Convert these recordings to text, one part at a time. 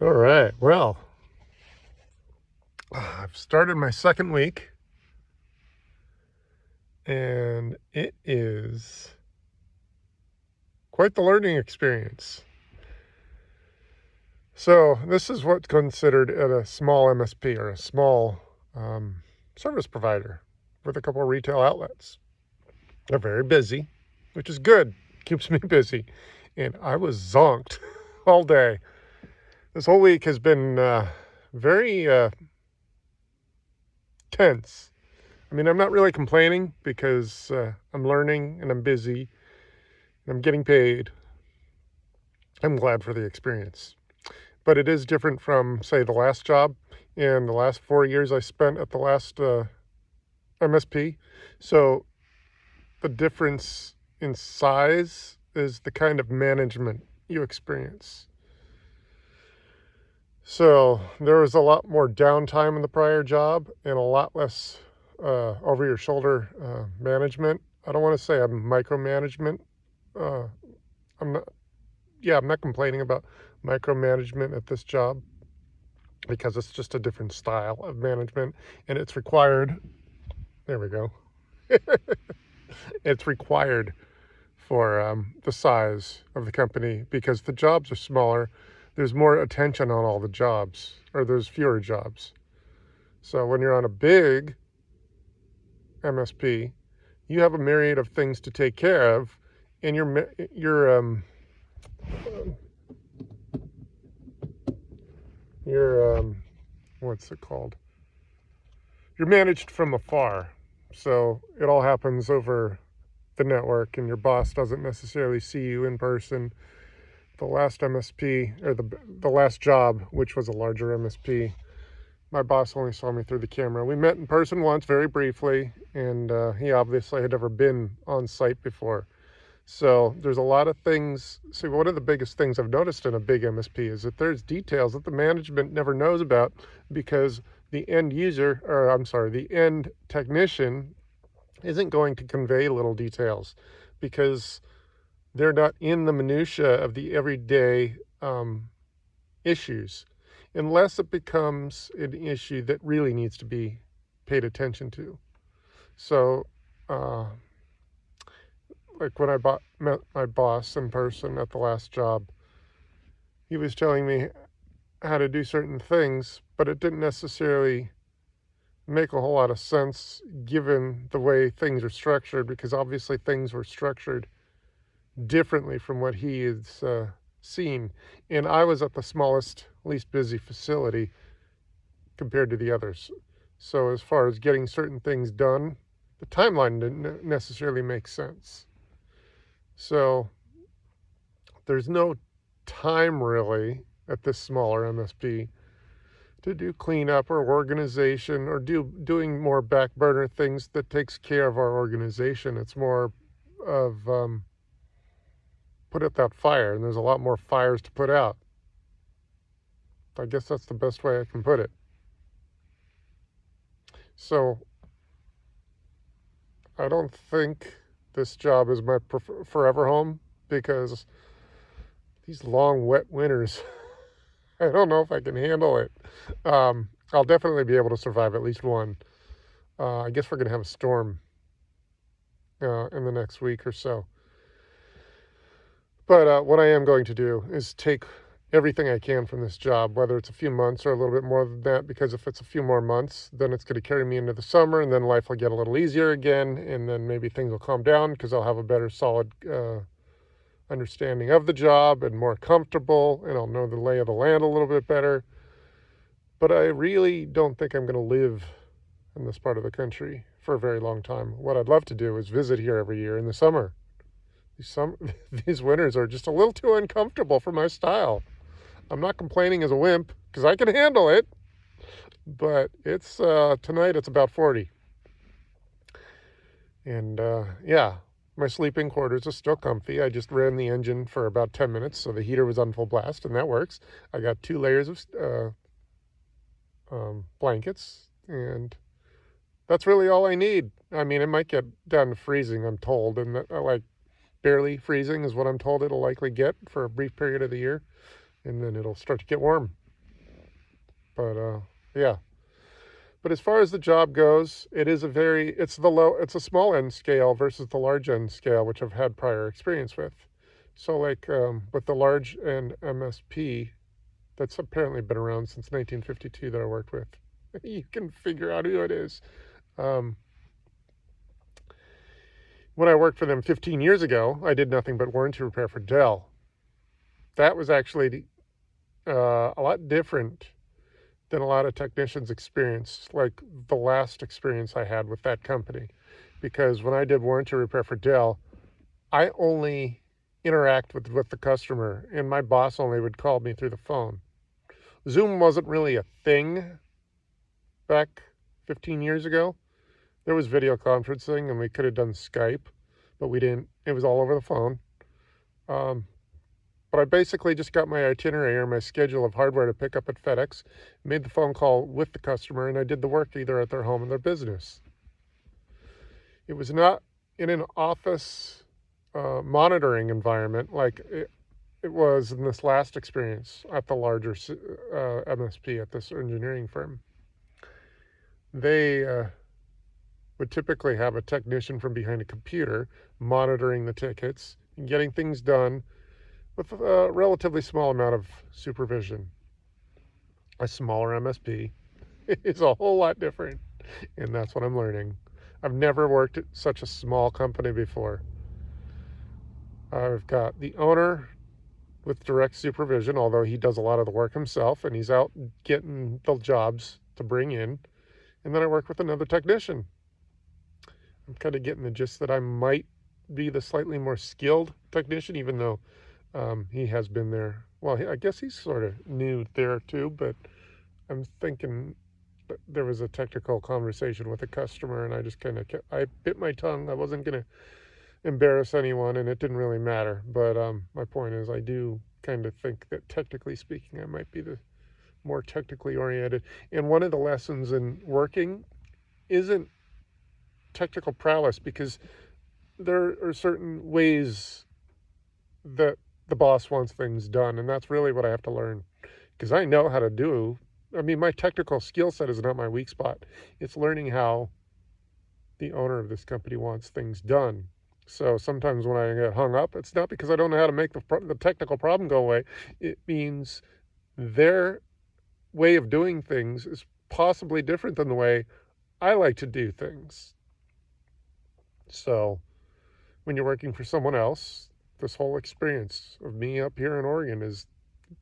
All right. Well, I've started my second week, and it is quite the learning experience. So, this is what's considered at a small MSP or a small service provider with a couple of retail outlets. They're very busy, which is good, keeps me busy. And I was zonked all day. This whole week has been very tense. I mean, I'm not really complaining because I'm learning and I'm busy and I'm getting paid. I'm glad for the experience. But it is different from, say, the last job and the last 4 years I spent at the last MSP. So the difference in size is the kind of management you experience. So there was a lot more downtime in the prior job and a lot less over your shoulder management. I don't want to say I'm micromanagement. Uh, I'm not. Yeah, I'm not complaining about micromanagement at this job because it's just a different style of management and it's required. There we go. It's required for the size of the company because the jobs are smaller. There's more attention on all the jobs, or there's fewer jobs. So when you're on a big MSP, you have a myriad of things to take care of, and you're what's it called? You're managed from afar. So it all happens over the network, and your boss doesn't necessarily see you in person. The last MSP, or the last job, which was a larger MSP, my boss only saw me through the camera. We met in person once, very briefly, and he obviously had never been on site before. So there's a lot of things. See, one of the biggest things I've noticed in a big MSP is that there's details that the management never knows about because the end user, or I'm sorry, the end technician isn't going to convey little details because they're not in the minutia of the everyday issues unless it becomes an issue that really needs to be paid attention to. So, like when I met my boss in person at the last job, he was telling me how to do certain things, but it didn't necessarily make a whole lot of sense given the way things are structured, because obviously things were structured differently from what he has seen. And I was at the smallest, least busy facility compared to the others. So as far as getting certain things done, the timeline didn't necessarily make sense. So there's no time really at this smaller MSP to do cleanup or organization or doing more back burner things that takes care of our organization. It's more of put out that fire, and there's a lot more fires to put out. I guess that's the best way I can put it. So I don't think this job is my forever home because these long, wet winters, I don't know if I can handle it. I'll definitely be able to survive at least one. I guess we're going to have a storm in the next week or so. But what I am going to do is take everything I can from this job, whether it's a few months or a little bit more than that, because if it's a few more months, then it's going to carry me into the summer, and then life will get a little easier again, and then maybe things will calm down because I'll have a better, solid understanding of the job and more comfortable, and I'll know the lay of the land a little bit better. But I really don't think I'm going to live in this part of the country for a very long time. What I'd love to do is visit here every year in the summer. These winters are just a little too uncomfortable for my style. I'm not complaining as a wimp because I can handle it, but it's tonight it's about 40. And yeah, my sleeping quarters are still comfy. I just ran the engine for about 10 minutes, so the heater was on full blast, and that works. I got 2 layers of blankets, and that's really all I need. I mean, it might get down to freezing, I'm told, and like barely freezing is what I'm told it'll likely get for a brief period of the year, and then it'll start to get warm. But yeah. But as far as the job goes, it's a small end scale versus the large end scale, which I've had prior experience with. So like with the large end MSP, that's apparently been around since 1952 that I worked with. You can figure out who it is. Um, when I worked for them 15 years ago, I did nothing but warranty repair for Dell. That was actually a lot different than a lot of technicians experience, like the last experience I had with that company. Because when I did warranty repair for Dell, I only interact with the customer, and my boss only would call me through the phone. Zoom wasn't really a thing back 15 years ago. There was video conferencing, and we could have done Skype, but we didn't. It was all over the phone. Um, But I basically just got my itinerary or my schedule of hardware to pick up at FedEx, made the phone call with the customer, and I did the work either at their home or their business. It was not in an office monitoring environment like it was in this last experience at the larger MSP at this engineering firm. They would typically have a technician from behind a computer monitoring the tickets and getting things done with a relatively small amount of supervision. A smaller MSP is a whole lot different, and that's what I'm learning. I've never worked at such a small company before. I've got the owner with direct supervision, although he does a lot of the work himself, and he's out getting the jobs to bring in. And then I work with another technician. I'm kind of getting the gist that I might be the slightly more skilled technician, even though he has been there. Well, I guess he's sort of new there too, but I'm thinking that there was a technical conversation with a customer, and I just I bit my tongue. I wasn't going to embarrass anyone, and it didn't really matter. But my point is, I do kind of think that technically speaking, I might be the more technically oriented. And one of the lessons in working isn't technical prowess, because there are certain ways that the boss wants things done, and that's really what I have to learn, because I know how to do. I mean, my technical skill set is not my weak spot. It's learning how the owner of this company wants things done. So sometimes when I get hung up, it's not because I don't know how to make the technical problem go away. It means their way of doing things is possibly different than the way I like to do things. So when you're working for someone else, this whole experience of me up here in Oregon is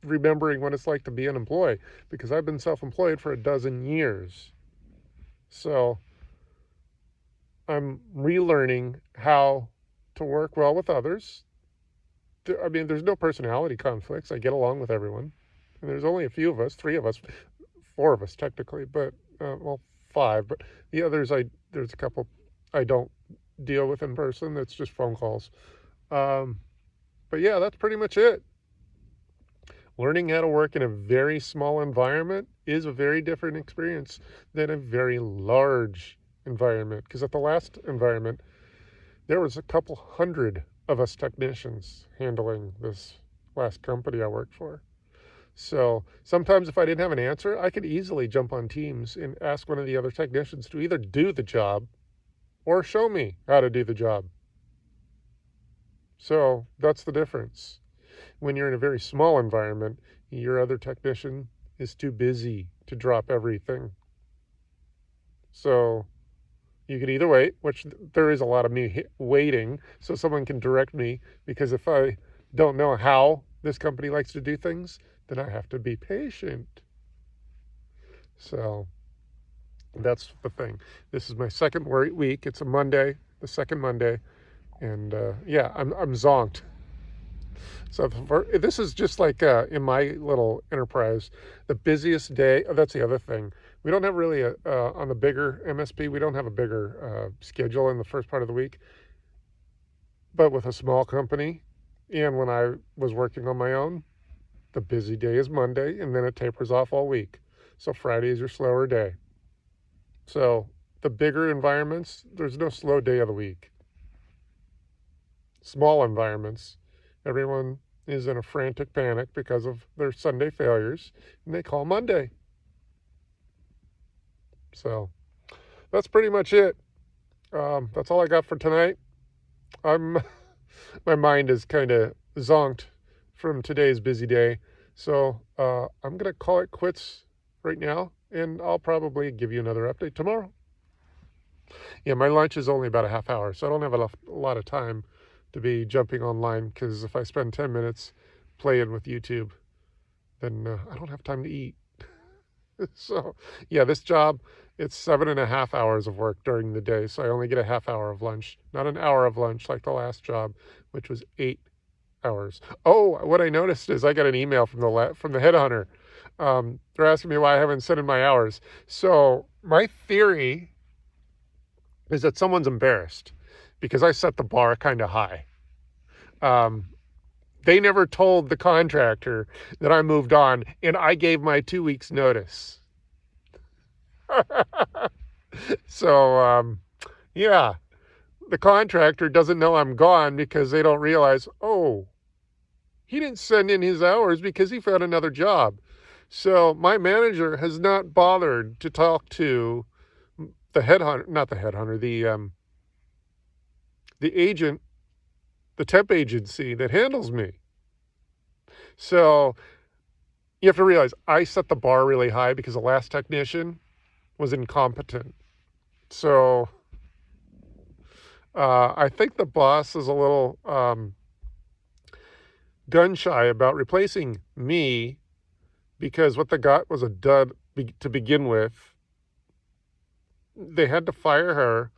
remembering what it's like to be an employee, because I've been self-employed for 12 years. So I'm relearning how to work well with others. I mean, there's no personality conflicts. I get along with everyone. And there's only a few of us, 3 of us, 4 of us technically, but, well, 5. But the others, there's a couple I don't deal with in person. That's just phone calls. But yeah, that's pretty much it. Learning how to work in a very small environment is a very different experience than a very large environment. Because at the last environment, there was a couple hundred of us technicians handling this last company I worked for. So sometimes if I didn't have an answer, I could easily jump on Teams and ask one of the other technicians to either do the job or show me how to do the job. So that's the difference. When you're in a very small environment, your other technician is too busy to drop everything. So you could either wait, which there is a lot of me waiting so someone can direct me, because if I don't know how this company likes to do things, then I have to be patient. So that's the thing. This is my second week. It's a Monday, the second Monday, and yeah, I'm zonked. So this is just like in my little enterprise, the busiest day. Oh, that's the other thing. We don't have really on the bigger MSP, we don't have a bigger schedule in the first part of the week. But with a small company, and when I was working on my own, the busy day is Monday, and then it tapers off all week. So Friday is your slower day. So the bigger environments, there's no slow day of the week. Small environments, everyone is in a frantic panic because of their Sunday failures, and they call Monday. So that's pretty much it. That's all I got for tonight. I'm my mind is kind of zonked from today's busy day. So I'm going to call it quits right now, and I'll probably give you another update tomorrow. Yeah, my lunch is only about a half hour, so I don't have a lot of time to be jumping online, because if I spend 10 minutes playing with YouTube, then I don't have time to eat. So, yeah, this job, it's 7.5 hours of work during the day, so I only get a half hour of lunch, not an hour of lunch like the last job, which was 8 hours. Oh, what I noticed is I got an email from the headhunter. They're asking me why I haven't sent in my hours. So my theory is that someone's embarrassed because I set the bar kind of high. They never told the contractor that I moved on, and I gave my 2 weeks notice. So, yeah, the contractor doesn't know I'm gone because they don't realize, oh, he didn't send in his hours because he found another job. So my manager has not bothered to talk to the headhunter, not the headhunter, the agent, the temp agency that handles me. So you have to realize I set the bar really high because the last technician was incompetent. So I think the boss is a little gun shy about replacing me, because what they got was a dud to begin with. They had to fire her,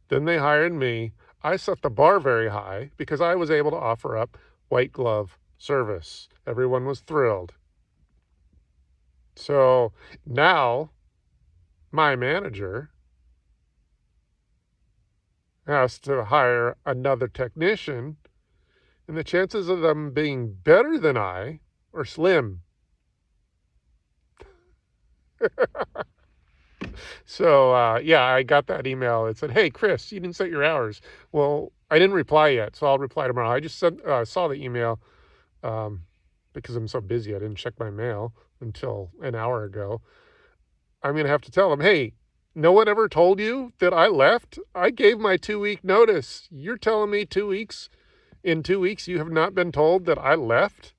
then they hired me. I set the bar very high because I was able to offer up white glove service. Everyone was thrilled. So now my manager has to hire another technician, and the chances of them being better than I are slim. So, yeah, I got that email. It said, hey, Chris, you didn't set your hours. Well, I didn't reply yet, so I'll reply tomorrow. I just saw the email because I'm so busy. I didn't check my mail until an hour ago. I'm going to have to tell them, hey, no one ever told you that I left? I gave my 2-week notice. You're telling me 2 weeks? In 2 weeks, you have not been told that I left?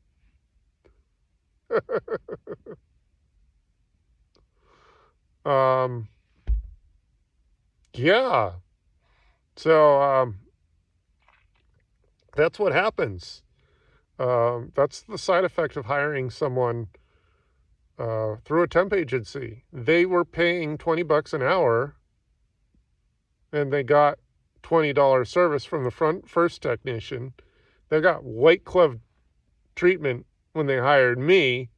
Yeah. So that's what happens. That's the side effect of hiring someone through a temp agency. They were paying $20 an hour, and they got $20 service from the first technician. They got white glove treatment when they hired me,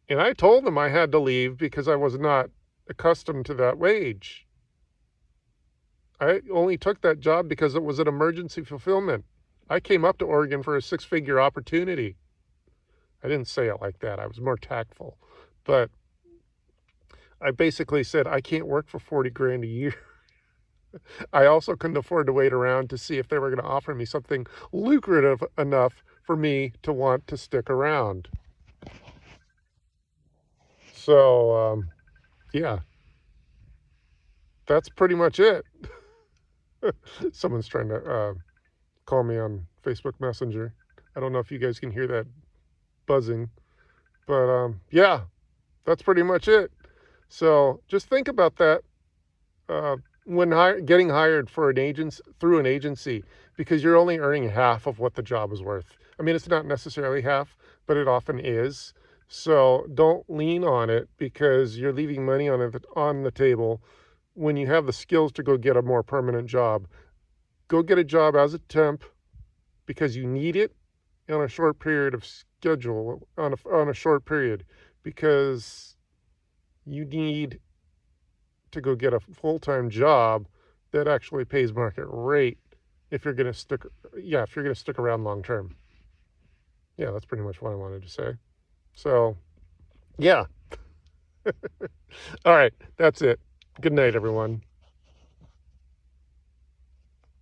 and I told them I had to leave because I was not accustomed to that wage. I only took that job because it was an emergency fulfillment. I came up to Oregon for a 6-figure opportunity. I didn't say it like that. I was more tactful. But I basically said, I can't work for 40 grand a year. I also couldn't afford to wait around to see if they were going to offer me something lucrative enough for me to want to stick around. So, yeah, that's pretty much it. Someone's trying to call me on Facebook Messenger. I don't know if you guys can hear that buzzing, but yeah, that's pretty much it. So just think about that when getting hired for an agency, through an agency, because you're only earning half of what the job is worth. I mean, it's not necessarily half, but it often is. So don't lean on it because you're leaving money on the table when you have the skills to go get a more permanent job. Go get a job as a temp because you need it on a short period of schedule, on a short period, because you need to go get a full-time job that actually pays market rate if you're going to stick around long term. Yeah, that's pretty much what I wanted to say. So, yeah. All right, that's it. Good night, everyone.